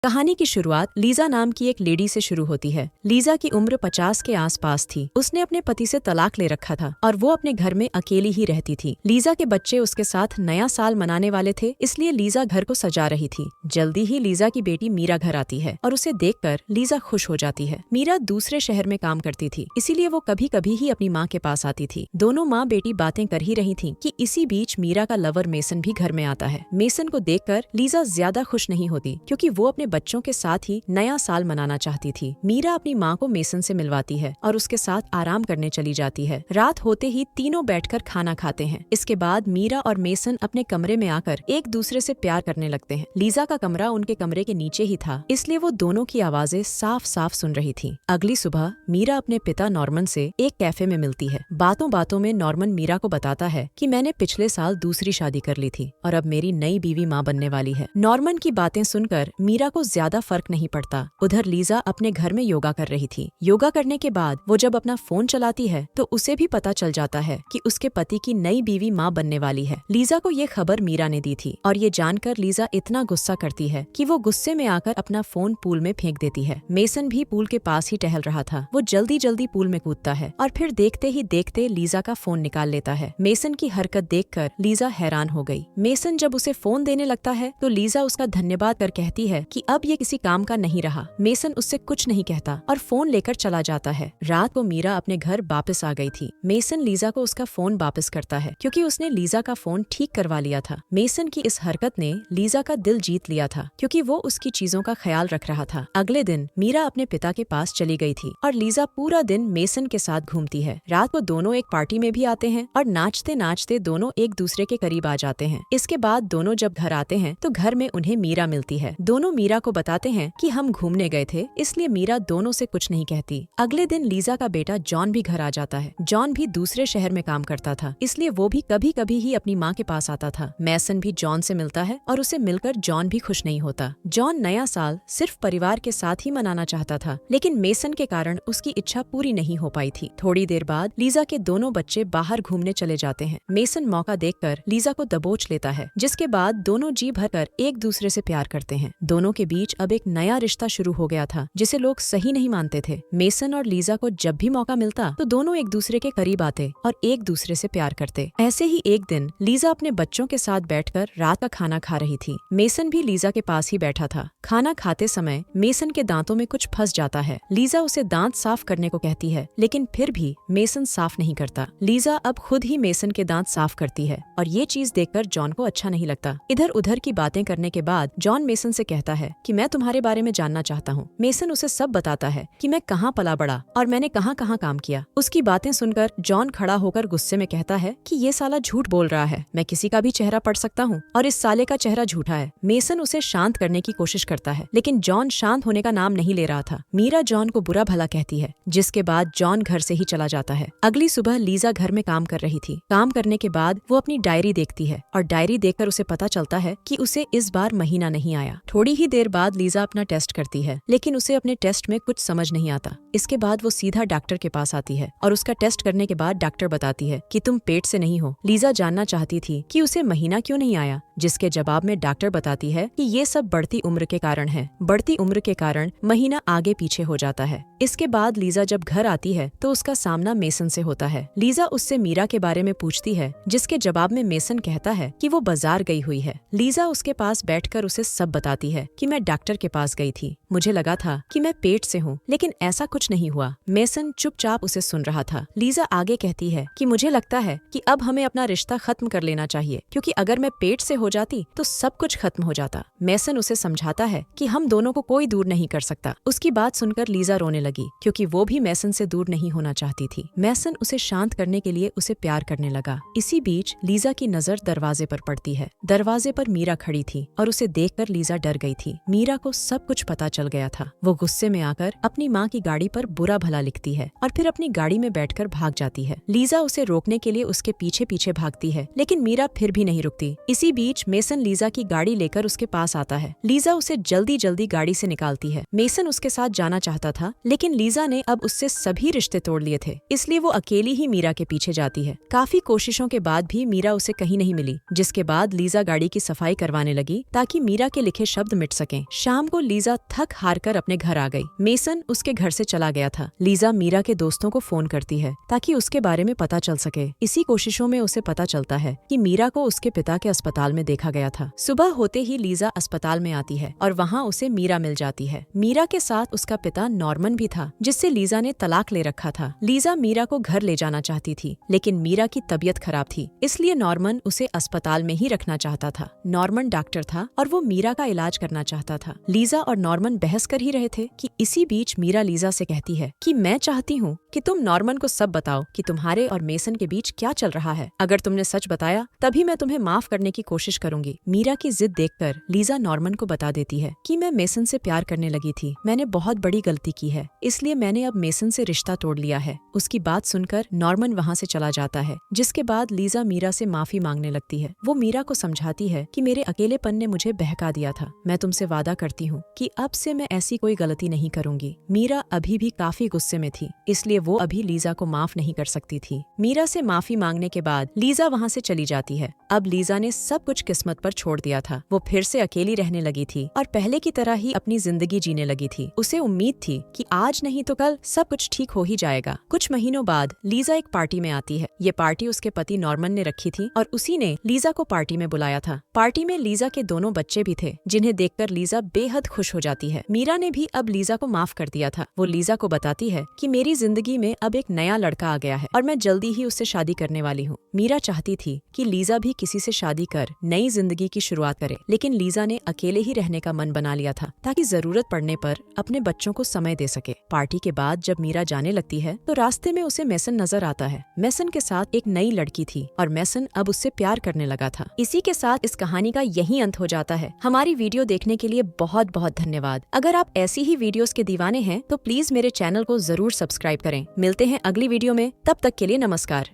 कहानी की शुरुआत लीजा नाम की एक लेडी से शुरू होती है। लीजा की उम्र 50 के आसपास थी। उसने अपने पति से तलाक ले रखा था और वो अपने घर में अकेली ही रहती थी। लीजा के बच्चे उसके साथ नया साल मनाने वाले थे, इसलिए लीजा घर को सजा रही थी। जल्दी ही लीजा की बेटी मीरा घर आती है और उसे देखकर लीजा खुश हो जाती है। मीरा दूसरे शहर में काम करती थी, इसीलिए वो कभी कभी ही अपनी माँ के पास आती थी। दोनों माँ बेटी बातें कर ही रही थी कि इसी बीच मीरा का लवर मेसन भी घर में आता है। मेसन को देखकर लीजा ज्यादा खुश नहीं होती, क्योंकि वो अपने बच्चों के साथ ही नया साल मनाना चाहती थी। मीरा अपनी माँ को मेसन से मिलवाती है और उसके साथ आराम करने चली जाती है। रात होते ही तीनों बैठकर खाना खाते हैं। इसके बाद मीरा और मेसन अपने कमरे में आकर एक दूसरे से प्यार करने लगते हैं। लीजा का कमरा उनके कमरे के नीचे ही था, इसलिए वो दोनों की आवाजें साफ साफ सुन रही थी। अगली सुबह मीरा अपने पिता नॉर्मन से एक कैफे में मिलती है। बातों बातों में नॉर्मन मीरा को बताता है कि मैंने पिछले साल दूसरी शादी कर ली थी और अब मेरी नई बीवी माँ बनने वाली है। नॉर्मन की बातें सुनकर मीरा को ज्यादा फर्क नहीं पड़ता। उधर लीजा अपने घर में योगा कर रही थी। योगा करने के बाद वो जब अपना फोन चलाती है तो उसे भी पता चल जाता है कि उसके पति की नई बीवी माँ बनने वाली है। लीजा को ये खबर मीरा ने दी थी और ये जानकर लीजा इतना गुस्सा करती है कि वो गुस्से में आकर अपना फोन पूल में फेंक देती है। मेसन भी पूल के पास ही टहल रहा था। वो जल्दी जल्दी पूल में कूदता है और फिर देखते ही देखते लीजा का फोन निकाल लेता है। मेसन की हरकत देखकर लीजा हैरान हो गई। मेसन जब उसे फोन देने लगता है तो लीजा उसका धन्यवाद कर कहती है कि अब ये किसी काम का नहीं रहा। मेसन उससे कुछ नहीं कहता और फोन लेकर चला जाता है। रात को मीरा अपने घर वापस आ गई थी। मेसन लीजा को उसका फोन वापस करता है, क्योंकि उसने लीजा का फोन ठीक करवा लिया था। मेसन की इस हरकत ने लीजा का दिल जीत लिया था, क्योंकि वो उसकी चीजों का ख्याल रख रहा था। अगले दिन मीरा अपने पिता के पास चली गई थी और लीजा पूरा दिन मेसन के साथ घूमती है। रात को दोनों एक पार्टी में भी आते हैं और नाचते नाचते दोनों एक दूसरे के करीब आ जाते हैं। इसके बाद दोनों जब घर आते हैं तो घर में उन्हें मीरा मिलती है। दोनों मीरा को बताते हैं कि हम घूमने गए थे, इसलिए मीरा दोनों से कुछ नहीं कहती। अगले दिन लीजा का बेटा जॉन भी घर आ जाता है। जॉन भी दूसरे शहर में काम करता था, इसलिए वो भी कभी कभी ही अपनी माँ के पास आता था। मैसन भी जॉन से मिलता है और उसे मिलकर जॉन भी खुश नहीं होता। जॉन नया साल सिर्फ परिवार के साथ ही मनाना चाहता था, लेकिन मेसन के कारण उसकी इच्छा पूरी नहीं हो पाई थी। थोड़ी देर बाद लीजा के दोनों बच्चे बाहर घूमने चले जाते हैं। मेसन मौका देखकर लीजा को दबोच लेता है, जिसके बाद दोनों जी भरकर एक दूसरे से प्यार करते हैं। दोनों के बीच अब एक नया रिश्ता शुरू हो गया था, जिसे लोग सही नहीं मानते थे। मेसन और लीजा को जब भी मौका मिलता तो दोनों एक दूसरे के करीब आते और एक दूसरे से प्यार करते। ऐसे ही एक दिन लीजा अपने बच्चों के साथ बैठकर रात का खाना खा रही थी। मेसन भी लीजा के पास ही बैठा था। खाना खाते समय मेसन के दांतों में कुछ फंस जाता है। लीजा उसे दांत साफ करने को कहती है, लेकिन फिर भी मेसन साफ नहीं करता। लीजा अब खुद ही मेसन के दांत साफ करती है और ये चीज देखकर जॉन को अच्छा नहीं लगता। इधर उधर की बातें करने के बाद जॉन मेसन से कहता है कि मैं तुम्हारे बारे में जानना चाहता हूँ। मेसन उसे सब बताता है कि मैं कहाँ पला बड़ा और मैंने कहाँ कहाँ काम किया। उसकी बातें सुनकर जॉन खड़ा होकर गुस्से में कहता है कि ये साला झूठ बोल रहा है, मैं किसी का भी चेहरा पढ़ सकता हूँ और इस साले का चेहरा झूठा है। मेसन उसे शांत करने की कोशिश करता है, लेकिन जॉन शांत होने का नाम नहीं ले रहा था। मीरा जॉन को बुरा भला कहती है, जिसके बाद जॉन घर से ही चला जाता है। अगली सुबह लीजा घर में काम कर रही थी। काम करने के बाद वो अपनी डायरी देखती है और डायरी देखकर उसे पता चलता है कि उसे इस बार महीना नहीं आया। थोड़ी ही देर बाद लीजा अपना टेस्ट करती है, लेकिन उसे अपने टेस्ट में कुछ समझ नहीं आता। इसके बाद वो सीधा डॉक्टर के पास आती है और उसका टेस्ट करने के बाद डॉक्टर बताती है कि तुम पेट से नहीं हो। लीजा जानना चाहती थी कि उसे महीना क्यों नहीं आया, जिसके जवाब में डॉक्टर बताती है कि ये सब बढ़ती उम्र के कारण है। बढ़ती उम्र के कारण महीना आगे पीछे हो जाता है। इसके बाद लीजा जब घर आती है तो उसका सामना मेसन से होता है। लीजा उससे मीरा के बारे में पूछती है, जिसके जवाब में मेसन कहता है कि वो बाजार गई हुई है। लीजा उसके पास बैठकर उसे सब बताती है कि मैं डॉक्टर के पास गई थी, मुझे लगा था कि मैं पेट से हूँ, लेकिन ऐसा कुछ नहीं हुआ। मेसन चुपचाप उसे सुन रहा था। लीजा आगे कहती है कि मुझे लगता है कि अब हमें अपना रिश्ता खत्म कर लेना चाहिए, क्योंकि अगर मैं पेट से हो जाती तो सब कुछ खत्म हो जाता। मेसन उसे समझाता है कि हम दोनों को कोई दूर नहीं कर सकता। उसकी बात सुनकर लीजा रोने लगी, क्योंकि वो भी मेसन से दूर नहीं होना चाहती थी। मेसन उसे शांत करने के लिए उसे प्यार करने लगा। इसी बीच लीजा की नजर दरवाजे पर पड़ती है। दरवाजे पर मीरा खड़ी थी और उसे देखकर लीजा डर गई थी। मीरा को सब कुछ पता चल गया था। वो गुस्से में आकर अपनी माँ की गाड़ी पर बुरा भला लिखती है और फिर अपनी गाड़ी में बैठकर भाग जाती है। लीजा उसे रोकने के लिए उसके पीछे पीछे भागती है, लेकिन मीरा फिर भी नहीं रुकती। इसी बीच बीच मेसन लीजा की गाड़ी लेकर उसके पास आता है। लीजा उसे जल्दी जल्दी गाड़ी से निकालती है। मेसन उसके साथ जाना चाहता था, लेकिन लीजा ने अब उससे सभी रिश्ते तोड़ लिए थे, इसलिए वो अकेली ही मीरा के पीछे जाती है। काफी कोशिशों के बाद भी मीरा उसे कहीं नहीं मिली, जिसके बाद लीजा गाड़ी की सफाई करवाने लगी ताकि मीरा के लिखे शब्द मिट सकें। शाम को लीजा थक हार कर अपने घर आ गई। मेसन उसके घर से चला गया था। लीजा मीरा के दोस्तों को फोन करती है ताकि उसके बारे में पता चल सके। इसी कोशिशों में उसे पता चलता है कि मीरा को उसके पिता के अस्पताल में देखा गया था। सुबह होते ही लीजा अस्पताल में आती है और वहाँ उसे मीरा मिल जाती है। मीरा के साथ उसका पिता नॉर्मन भी था, जिससे लीजा ने तलाक ले रखा था। लीजा मीरा को घर ले जाना चाहती थी, लेकिन मीरा की तबीयत खराब थी, इसलिए नॉर्मन उसे अस्पताल में ही रखना चाहता था। नॉर्मन डॉक्टर था और वो मीरा का इलाज करना चाहता था। लीजा और नॉर्मन बहस कर ही रहे थे कि इसी बीच मीरा लीजा से कहती है कि मैं चाहती हूँ कि तुम नॉर्मन को सब बताओ कि तुम्हारे और मेसन के बीच क्या चल रहा है। अगर तुमने सच बताया तभी मैं तुम्हें माफ करने की कोशिश करूंगी। मीरा की जिद देखकर लीजा नॉर्मन को बता देती है कि मैं मेसन से प्यार करने लगी थी, मैंने बहुत बड़ी गलती की है, इसलिए मैंने अब मेसन से रिश्ता तोड़ लिया है। उसकी बात सुनकर नॉर्मन वहाँ से चला जाता है, जिसके बाद लीजा मीरा से माफी मांगने लगती है। वो मीरा को समझाती है कि मेरे अकेलेपन ने मुझे बहका दिया था, मैं तुमसे वादा करती हूँ कि अब से मैं ऐसी कोई गलती नहीं करूंगी। मीरा अभी भी काफी गुस्से में थी, इसलिए वो अभी लीजा को माफ नहीं कर सकती थी। मीरा से माफी मांगने के बाद लीजा वहाँ से चली जाती है। अब लीजा ने सब कुछ किस्मत पर छोड़ दिया था। वो फिर से अकेली रहने लगी थी और पहले की तरह ही अपनी जिंदगी जीने लगी थी। उसे उम्मीद थी कि आज नहीं तो कल सब कुछ ठीक हो ही जाएगा। कुछ महीनों बाद लीजा एक पार्टी में आती है। ये पार्टी उसके पति नॉर्मन ने रखी थी और उसी ने लीजा को पार्टी में बुलाया था। पार्टी में लीजा के दोनों बच्चे भी थे, जिन्हें देखकर लीजा बेहद खुश हो जाती है। मीरा ने भी अब लीजा को माफ कर दिया था। वो लीजा को बताती है कि मेरी जिंदगी में अब एक नया लड़का आ गया है और मैं जल्दी ही उससे शादी करने वाली हूँ। मीरा चाहती थी कि लीजा भी किसी से शादी कर नई जिंदगी की शुरुआत करे, लेकिन लीजा ने अकेले ही रहने का मन बना लिया था ताकि जरूरत पड़ने पर अपने बच्चों को समय दे सके। पार्टी के बाद जब मीरा जाने लगती है तो रास्ते में उसे मेसन नजर आता है। मेसन के साथ एक नई लड़की थी और मेसन अब उससे प्यार करने लगा था। इसी के साथ इस कहानी का यही अंत हो जाता है। हमारी वीडियो देखने के लिए बहुत बहुत धन्यवाद। अगर आप ऐसी ही वीडियोस के दीवाने हैं तो प्लीज मेरे चैनल को जरूर सब्सक्राइब करें। मिलते हैं अगली वीडियो में, तब तक के लिए नमस्कार।